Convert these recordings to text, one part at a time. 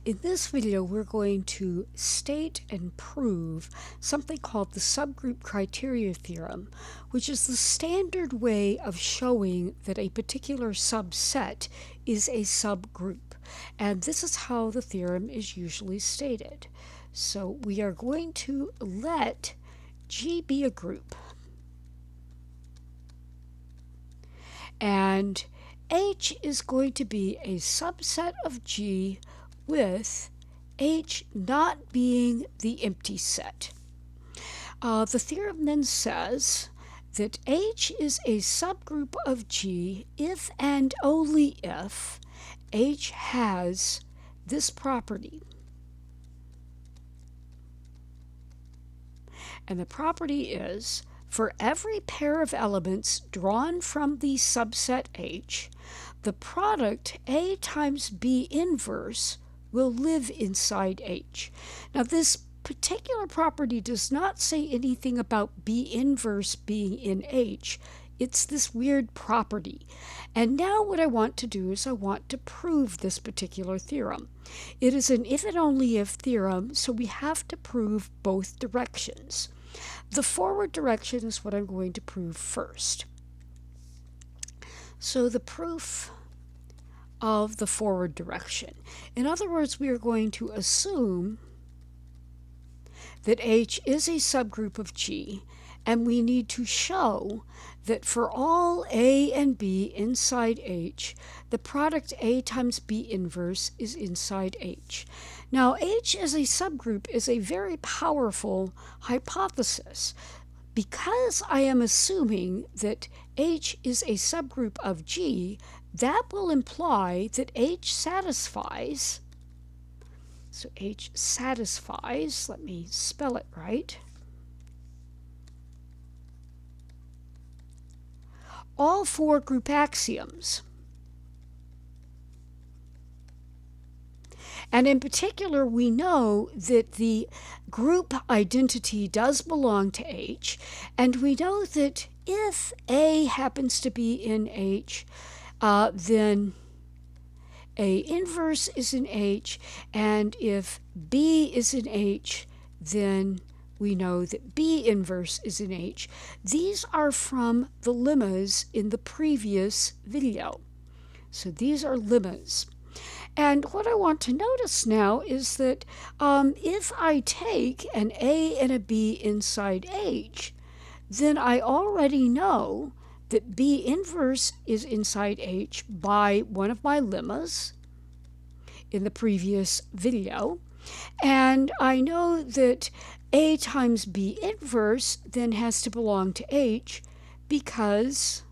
In this video, we're going to state and prove something called the subgroup criteria theorem, which is the standard way of showing that a particular subset is a subgroup. And this is how the theorem is usually stated. So we are going to let G be a group. And H is going to be a subset of G with H not being the empty set. The theorem then says that H is a subgroup of G if and only if H has this property. And the property is, for every pair of elements drawn from the subset H, the product A times B inverse will live inside H. Now, this particular property does not say anything about B inverse being in H. It's this weird property. And now what I want to do is I want to prove this particular theorem. It is an if and only if theorem, so we have to prove both directions. The forward direction is what I'm going to prove first. So the proof of the forward direction. In other words, we are going to assume that H is a subgroup of G, and we need to show that for all A and B inside H, the product A times B inverse is inside H. Now, H as a subgroup is a very powerful hypothesis. Because I am assuming that H is a subgroup of G, that will imply that H satisfies, so H satisfies, let me spell it right, all four group axioms. And in particular, we know that the group identity does belong to H, and we know that if A happens to be in H, then A inverse is in H, and if B is in H, then we know that B inverse is in H. These are from the lemmas in the previous video. So these are lemmas. And what I want to notice now is that if I take an A and a B inside H, then I already know that B inverse is inside H by one of my lemmas in the previous video. And I know that A times B inverse then has to belong to H because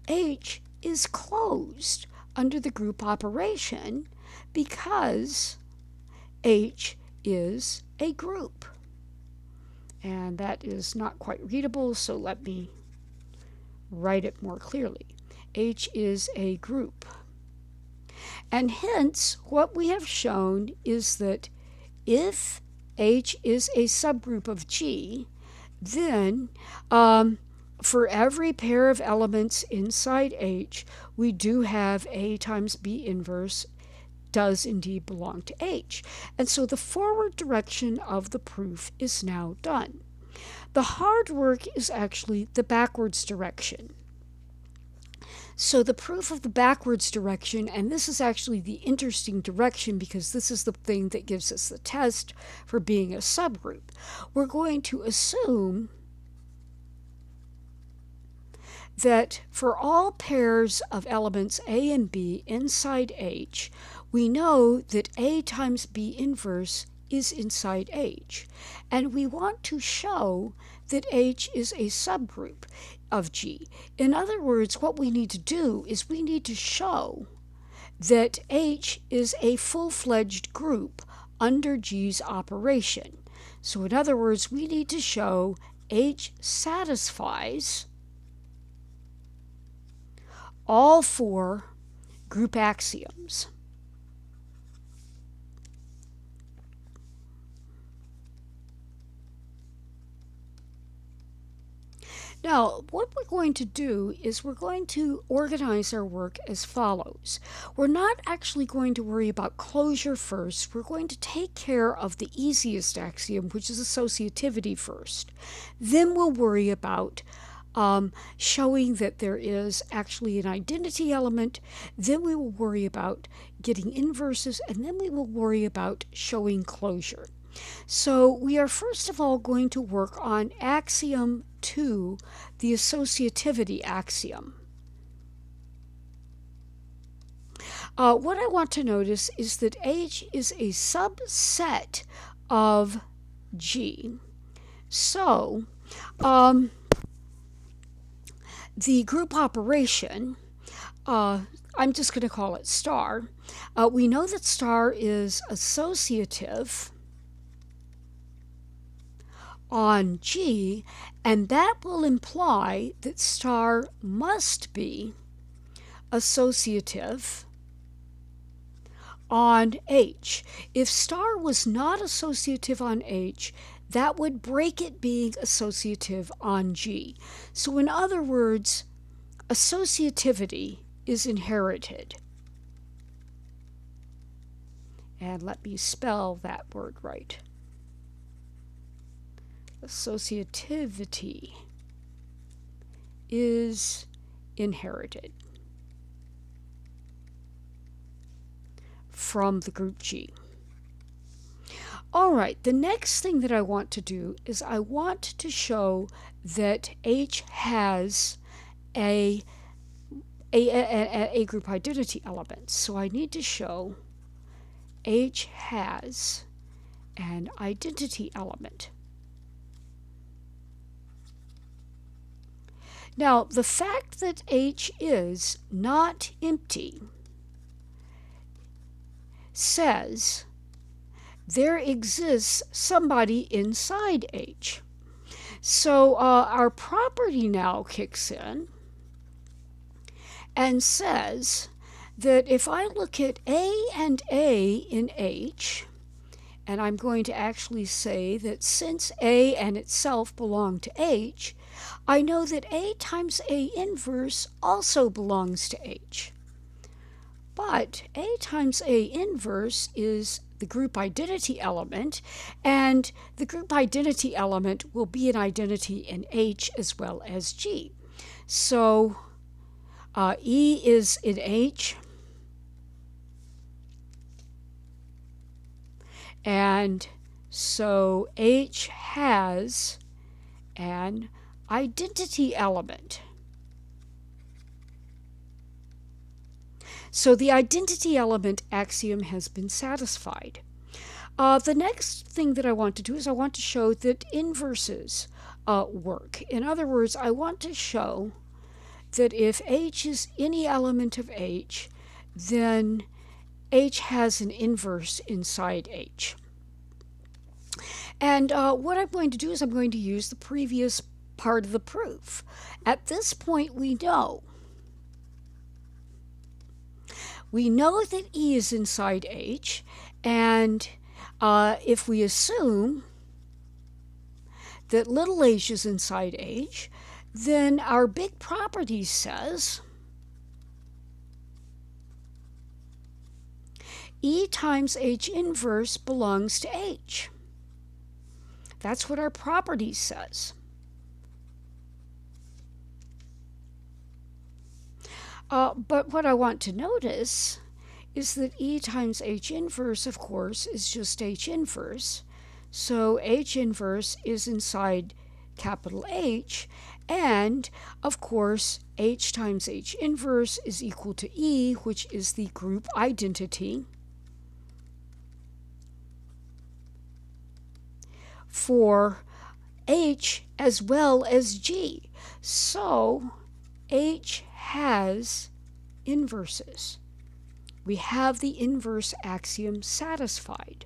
H is closed under the group operation because H is a group. And that is not quite readable, so let me write it more clearly. H is a group. And hence, what we have shown is that if H is a subgroup of G, then for every pair of elements inside H, we do have A times B inverse does indeed belong to H. And so the forward direction of the proof is now done. The hard work is actually the backwards direction. So the proof of the backwards direction, and this is actually the interesting direction because this is the thing that gives us the test for being a subgroup. We're going to assume that for all pairs of elements A and B inside H, we know that A times B inverse is inside H. And we want to show that H is a subgroup of G. In other words, what we need to do is we need to show that H is a full-fledged group under G's operation. So in other words, we need to show H satisfies all four group axioms. Now, what we're going to do is we're going to organize our work as follows. We're not actually going to worry about closure first. We're going to take care of the easiest axiom, which is associativity, first. Then we'll worry about showing that there is actually an identity element. Then we will worry about getting inverses, and then we will worry about showing closure. So we are first of all going to work on axiom 2, the associativity axiom. What I want to notice is that H is a subset of G. So the group operation, I'm just going to call it star. We know that star is associative on G, and that will imply that star must be associative on H. If star was not associative on H, that would break it being associative on G. So in other words, associativity is inherited. And let me spell that word right. Associativity is inherited from the group G. All right, the next thing that I want to do is I want to show that H has a group identity element. So I need to show H has an identity element. Now, the fact that H is not empty says there exists somebody inside H. So our property now kicks in and says that if I look at A and A in H, and I'm going to actually say that since A and itself belong to H, I know that A times A inverse also belongs to H. But A times A inverse is the group identity element, and the group identity element will be an identity in H as well as G. So E is in H, and so H has an identity element. So the identity element axiom has been satisfied. The next thing that I want to do is I want to show that inverses work. In other words, I want to show that if H is any element of H, then H has an inverse inside H. And what I'm going to do is I'm going to use the previous part of the proof. At this point, we know that E is inside H, and if we assume that little h is inside H, then our big property says E times H inverse belongs to H. That's what our property says. But what I want to notice is that E times H inverse, of course, is just H inverse. So H inverse is inside capital H, and of course H times H inverse is equal to E, which is the group identity for H as well as G. So H has inverses. We have the inverse axiom satisfied.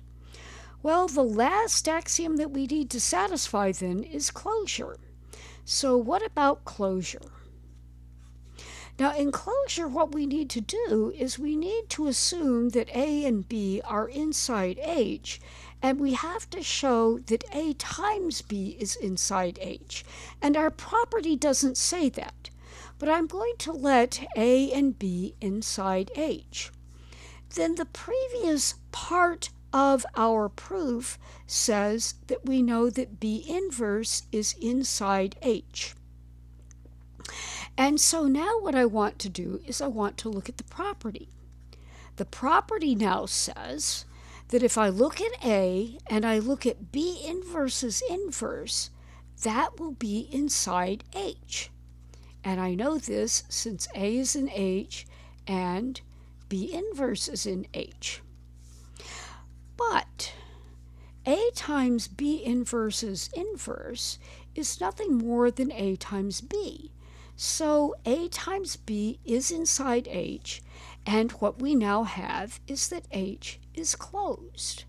Well, the last axiom that we need to satisfy then is closure. So what about closure? Now in closure, what we need to do is we need to assume that A and B are inside H, And we have to show that A times B is inside H. And our property doesn't say that. But I'm going to let A and B inside H. Then the previous part of our proof says that we know that B inverse is inside H. And so now what I want to do is I want to look at the property. The property now says that if I look at A and I look at B inverse's inverse, that will be inside H. And I know this since A is in H and B inverse is in H. But A times B inverse's inverse is nothing more than A times B. So A times B is inside H, and what we now have is that H is closed.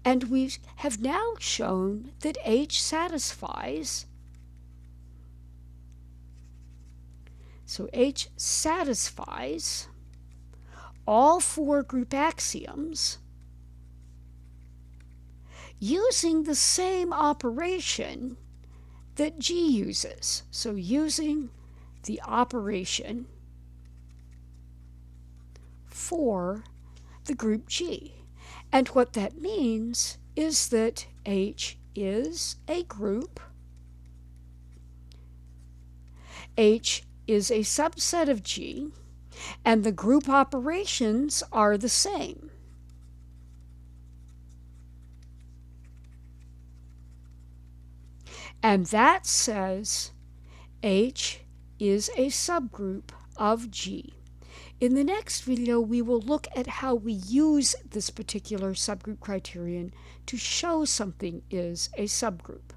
And we have now shown that H satisfies. So H satisfies all four group axioms using the same operation that G uses. So using the operation for the group G. And what that means is that H is a group. H is a subset of G, and the group operations are the same. And that says H is a subgroup of G. In the next video, we will look at how we use this particular subgroup criterion to show something is a subgroup.